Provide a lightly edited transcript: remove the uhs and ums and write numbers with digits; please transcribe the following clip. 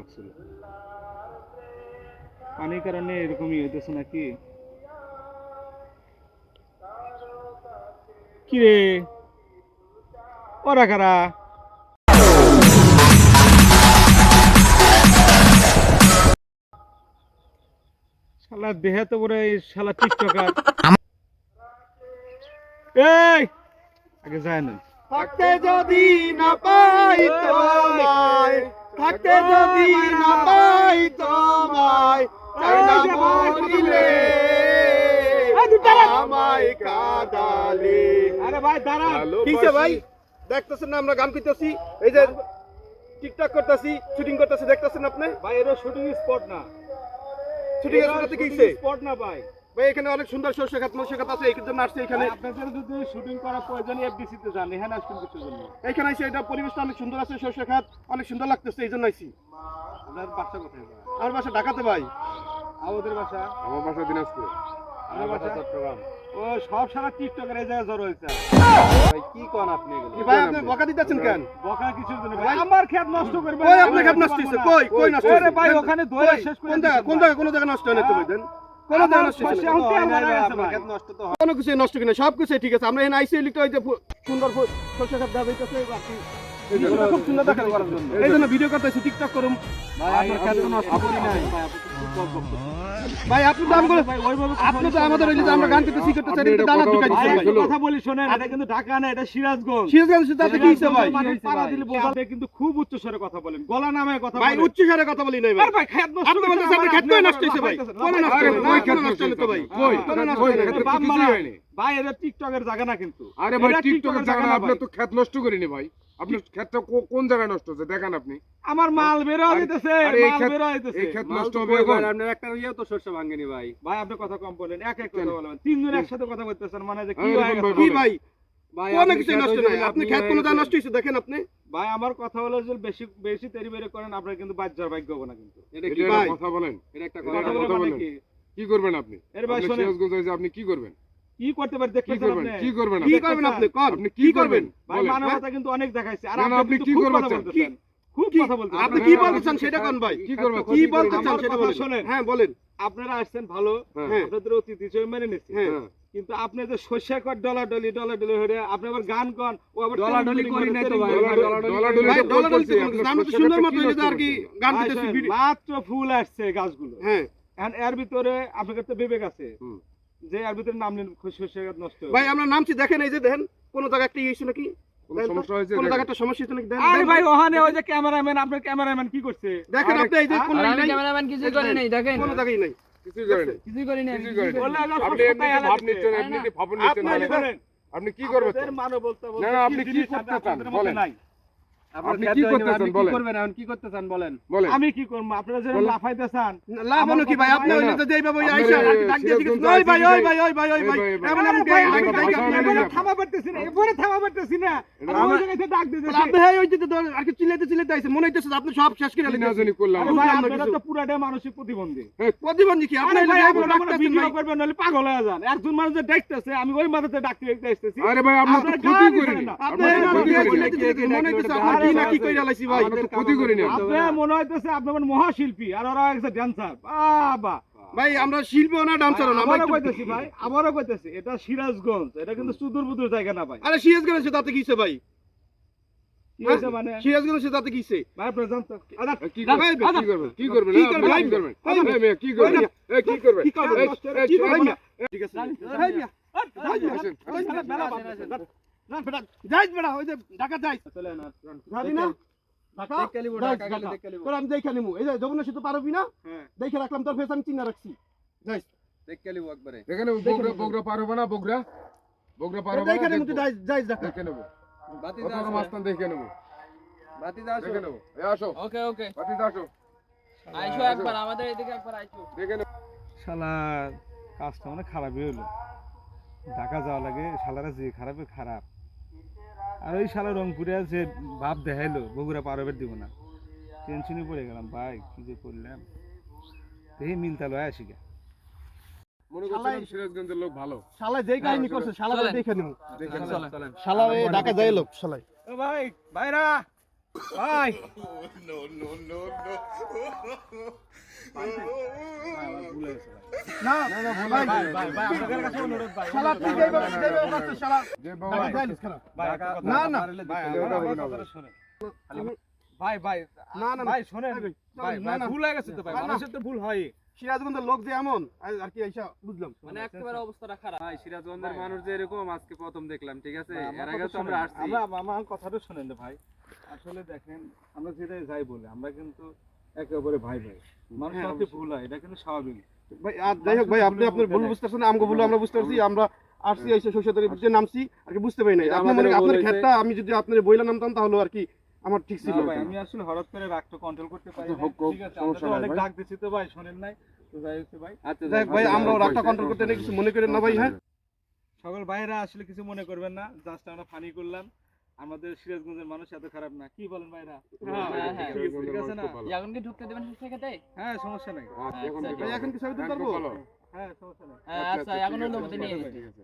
লাগছিল। পানির কারণে এরকমই হইতেছে নাকি? কি রে ওরা কারা? শালা দেহে তো বড় এই শালা টিকটকার। এই আগে যায় না। থাকতে যদি না পাই তোমায়, থাকতে যদি না পাই তোমায়, চাই না মরিলে আমায় কাঁদালে। আরে ভাই দাঁড়া। কিসে ভাই? দেখতেছেন না আমরা গান করতেছি, এই যে টিকটক করতেছি, শুটিং করতেছি, দেখতেছেন আপনি? ভাই এটা শুটিং স্পট না। শুটিং এর সাথে কিসে? স্পট না ভাই। ভাই এখানে অনেক সুন্দর শস্য খাত মৎস্য খাত আছে, এই জন্য আসছে এখানে। আপনাদের যদি শুটিং করা প্রয়োজন এফডিসি তে যান, এখানে আসবেন কিছুর জন্য। এখানে এসে এটা পরিবেশটা অনেক সুন্দর আছে, শস্য খাত অনেক সুন্দর লাগতেছে, এই জন্য আইছি। আপনার বাসা কোথায় ভাই? আমার বাসা ঢাকাতে ভাই। আমাদের বাসা? আমার বাসা দিনাজপুর। আমার বাসা চট্টগ্রাম। ও সব সারা টিকটকের এই জায়গায় জড়ো হয়েছে। ভাই কি কোন আপনি এগুলো? ভাই আপনি বকা দিতেছেন কেন? বকা কিছুর জন্য ভাই। আমার ক্ষেত নষ্ট করবে। কই আপনি ক্ষেত নষ্ট হইছে? কই কই নষ্ট হইছে? আরে ভাই ওখানে দইরা শেষ করে কোন জায়গা নষ্ট হয় না তো ভাই দেন। কোন জায়গা নষ্ট হইছে? ক্ষেত নষ্ট তো কোন কিছু নষ্ট কিনা সব কিছু ঠিক আছে। আমরা এখানে আইসি লিখতে হইতে সুন্দর শস্য খাত দেওয়া হইতাছে, বাকি এগুলো খুব সুন্দর দেখা করার জন্য। এই জন্য ভিডিও করতেছি, টিকটক করুম। ভাই আপনার ক্ষেত নষ্ট করি নাই। ভাই আপনি দাম করে আপনি তো আমাদের ওই যে আমরা গান করতে শিখতে চাই এটা দানা ঢুকাই দিছেন ভাই। কথা বলি শুনেন, এটা কিন্তু ঢাকা না, এটা সিরাজগঞ্জ। সিরাজগঞ্জ তাতে কি হইছে ভাই? পাড়া দিলে বোঝাবে কিন্তু খুব উচ্চ স্বরে কথা বলেন, গলা নামায় কথা ভাই বলেন। উচ্চ স্বরে কথা বলি নাই ভাই। আর ভাই ক্ষেত নষ্ট আপনি বলতেছেন আপনার ক্ষেত নষ্ট হইছে ভাই। কোন নষ্ট হইছে? কই ক্ষেত নষ্ট হইছে তো ভাই? কই কোন নষ্ট হইছে? ভাই এটা টিকটকের জায়গা না কিন্তু। আরে ভাই টিকটকের জায়গা না, আপনি তো ক্ষেত নষ্ট করিনি ভাই। আপনার ক্ষেতটা কোন জায়গায় নষ্ট হচ্ছে দেখান আপনি। আমার মাল বের হইতেছে, মাল বের হইতেছে। এই ক্ষেত নষ্ট হবে এখন। আপনার একটা ইয়া তো শস্য ভাঙেনি ভাই। ভাই আপনি কথা কম বলেন, এক এক কথা বলেন। তিনজন একসাথে কথা বলতেছেন মানে যে কি হয়ে গেছে? কি ভাই? কোন কিছু নষ্ট নাই। আপনি ক্ষেত কোন জায়গা নষ্ট হইছে দেখেন আপনি। ভাই আমার কথা হলো যে বেশি বেশি তেরি বেরি করেন আপনার কিন্তু বাজ্জার ভাগ্য হবে না কিন্তু। এটা এটা কি ভাই? কথা বলেন। এটা একটা কথা কথা বলেন বলেন। কি? কি করবেন আপনি? এর ভাই আপনি শুনেন, সিরাজগঞ্জ হইছে, আপনি কি করবেন? কি করতে পারি কি দেখতেছেন করবেন? আপনি? কি করবেন কি আপনি? করবেন আপনি? কোন আপনি কি করবেন? ভাই বলেন। মানবতা কিন্তু অনেক দেখাইছে। আর না, না, আপনি আপনি কি কি করবেন? করতে বলতেছেন? খুব কথা বলতেছেন। আপনি কি বলতে চান সেটা কোন ভাই? কি করবেন? কি বলতে চান আমার সেটা কথা বলেন। শোনেন। হ্যাঁ বলেন। আপনারা আসছেন ভালো, হ্যাঁ। আপনাদের অতিথি হিসেবে মেনে নিচ্ছি। হ্যাঁ। কিন্তু আপনি যে শস্য কর ডলাডলি হয়ে আপনি আবার গান কন, ও আবার ডলাডলি করি নাই তো ভাই। ডলাডলি ভাই তো ডলাডলি বলতেছি, তো আপনার আমরা তো শস্য সুন্দর ক্ষেতটা মতো কি হইলে নষ্ট আর কি করছেন? গান ভাই করতেছি। শোনেন, মাত্র ফুল আসছে গাছগুলো। হ্যাঁ এখন এর ভিতরে আপনাদের তো বিবেক আছে হুম। যে এর ভিতরে নাম নেন শস্য নষ্ট হবে। ভাই আমরা নামছি দেখেন, এই যে দেখেন কোন জায়গা একটা ইস্যু নাকি, কোনো সমস্যা হয়েছে? কোন দেখেন। জায়গা একটা সমস্যা হচ্ছে নাকি আরে দেখেন ভাই ওখানে ওই যে ক্যামেরাম্যান, আপনার ক্যামেরাম্যান কি করছে? দেখেন আপনি এই যে কোন আর আমি ক্যামেরাম্যান কিছুই করি নাই, দেখেন কোন জায়গায় নাই। কিছুই করেন নাই। কিছুই করি নাই। কিছুই করেন নাই। বললে না, আপনি সব এমনিতে কথাই ভাব আলাদা নিচ্ছেন, আছে। এমনিতে ভাবন নিচ্ছেন আপনি মানে। শোনেন, আপনি কি করবেন? আপনাদের মানবতা বলতে না, না, আপনি কি জিনিস করতে আপনাদের চান? মধ্যে বলেন। নাই। আপনি কি করতেছেন বলেন। এখন কি করতে চান বলেন। বলেন। আমি কি করব? আপনারা যে বলেন। লাফাইতে চান, লাভ হলো কি ভাই? আপনি না, ওই না। যে এইভাবে আপনার আইসা এই ডাক দিয়ে সিরাজগঞ্জ ওই ভাই ওই ভাই আইসি ওই ভাই ওই ভাই এই ভাই, এমন আরে আমি ভাই, ডাক আমি ডাক ভাষা ডাক নেই। থামা পারতেছি না, এবারে থামা পারতেছি না। আর ওই জায়গায় ডাক দিতেছি। আপনি হ্যাঁ ওই যে আর কি চিল্লাইতে আইছে, মনে হইতেছে যে আপনি সব শেষ করে কি লিখেছেন। না জানি করলাম। আরে ভাই আপনারা তো পুরাটাই মানসিক প্রতিবন্ধী। প্রতিবন্ধী কি আপনি আরে ভাই আপনি আপনারা ডাক্তার ভিডিও ভাই। করবেন নাহলে পাগল হয়ে যান। একজন মানুষ যে দেখতেছে, আমি ওই মাথাতে ডাকতে আসতেছি। আরে ভাই আমরা তো আপনারা ক্ষতি গানই করিনি। জানেন না। আপনি আমরা এই তো না ক্ষতি করিনি। চিল্লাইতে মনে হইতেছে আপনার কি না কি কইরা লাইছি ভাই। আমরা তো ক্ষতি করিনি। আপনার মনে হইতেছে আপনি আমার মহাশিল্পী আর ওরা একটা ড্যান্সার। বাবা ভাই আমরা শিল্পী না ডান্সার না আমরা আবারও কইতেছি ভাই, আবারও কইতেছি, এটা সিরাজগঞ্জ, এটা কিন্তু সুদূর বুদূর জায়গা না ভাই। আরে সিরাজগঞ্জ তাতে কিছে ভাই? কি হয়েছে মানে? সিরাজগঞ্জ তাতে কিছে? ভাই আপনারা জানতো আদার কি করবেন? কি করবেন? কি করবেন? কি কি করবেন? করবেন? এই মেয়ে কি করবেন? এই কি করবেন? কি করবেন? এই, কি করবেন? এই, ঠিক আছে এই মিয়া, আসেন, যাইস বেড়া ওই যে ঢাকা যাইস চলে না। যাবি না ঢাকা তোর আমি দেখে নিমু এই যে যমুনা সেতু পারবি না হ্যাঁ। দেখে রাখলাম তোর ফেস আমি চিন্তা রাখছি যাইস এখানে বগুড়া পার হবে না? বগুড়া পার হবে দেখে না? নিমু তুই যাইস যাইস ঢাকা দেখে নেবো। কত মাস্তান দেখে নেবো। দেখে নেবো। এই আসো। ওকে ওকে, বাতি আসো। আইসো একবার আমাদের এদিকে, একবার আইসো। দেখে নেবো। শালা কাজটা অনেক খারাপই হলো। ঢাকা যাওয়া লাগে, শালারা যে খারাপে খারাপ। আর ওই শালা রংপুরে যে ভাব দেখাইলো বগুড়া পার হবে দিব না, টেনশনে পড়ে গেলাম ভাই, কি যে করলাম। দেখি মিলতা লয় আসি গে। মনে করছিলাম সিরাজগঞ্জের লোক ভালো। শালা যেই কাহিনী করছে শালা চলেন। দেখে নিমু দেখে নেবো। শালা ঢাকা যাই লোক শালা ও ভাই, ভাইরা ভাই না ভাই ভাই আপনাদের কাছে অনুরোধ ভাই শালা তুই যেভাবে করছিস শালা যে টাকা বাবা চাইলিস কেন? ভাই না, না। ভাই আমার কথাটা শুনেন ভাই ভাই না, না, ভাই শুনেন চল, ভাই না, ভাই না। ভুল হয়ে গেছে তো ভাই না, না। মানুষের তো ভুল হয় সিরাজগঞ্জের লোক যে এমন আর কি আইসা বুঝলাম মানে একেবারে অবস্থাটা খারাপ ভাই সিরাজগঞ্জের মানুষ যে এরকম আজকে প্রথম দেখলাম, ঠিক আছে? ভাই, এর আমার আগে কথা তো আমরা শুনেন। আসছি। আমার কথাটা শুনেন রে ভাই আসলে দেখেন আমরা যেটা যাই বলে আমরা কিন্তু একেবারে ভাই ভাই মানুষ হ্যাঁ, হতে ভুল হয় এটা কিন্তু স্বাভাবিক ভাই আর যাই হোক ভাই আপনি আপনার ভুল বুঝতেছেন না আমগো ভুল আমরা বুঝতে পারছি আমরা আসছি এসে শস্যতরি যে নামছি আর কি বুঝতে পারি নাই এটা আপনি মনে আমাদেরও আপনার ভুল ক্ষেতটা আমি যদি আপনার বইলা নামতাম তাহলে আর কি আমার ঠিক ছিল না ভাই আমি আসলে হঠাৎ করে রাগটা কন্ট্রোল করতে পারি না হোক, হোক, ঠিক আছে সমস্যা আমরা তো নাই অনেক ভাই। ডাক দিছি তো ভাই শুনেন নাই তো যাই হচ্ছে ভাই আচ্ছা যাই হোক ভাই আমরাও রাগটা কন্ট্রোল করতে নেই কিছু মনে করেন না ভাই হ্যাঁ সকল ভাইরা আসলে কিছু মনে করবেন না জাস্ট আমরা ফানি করলাম আমাদের সিরাজগঞ্জের মানুষ এত খারাপ না কি বলেন ভাইরা হ্যাঁ, ঠিক আছে না এখন কি ঢুকতে দেবেন শস্য খেতে? হ্যাঁ সমস্যা নাই ভাই এখন কি সবাই দিতে পারবো বলো। হ্যাঁ সমস্যা নাই হ্যাঁ, আচ্ছা এখন অনুমতি নিয়ে নিচ্ছি। ঠিক আছে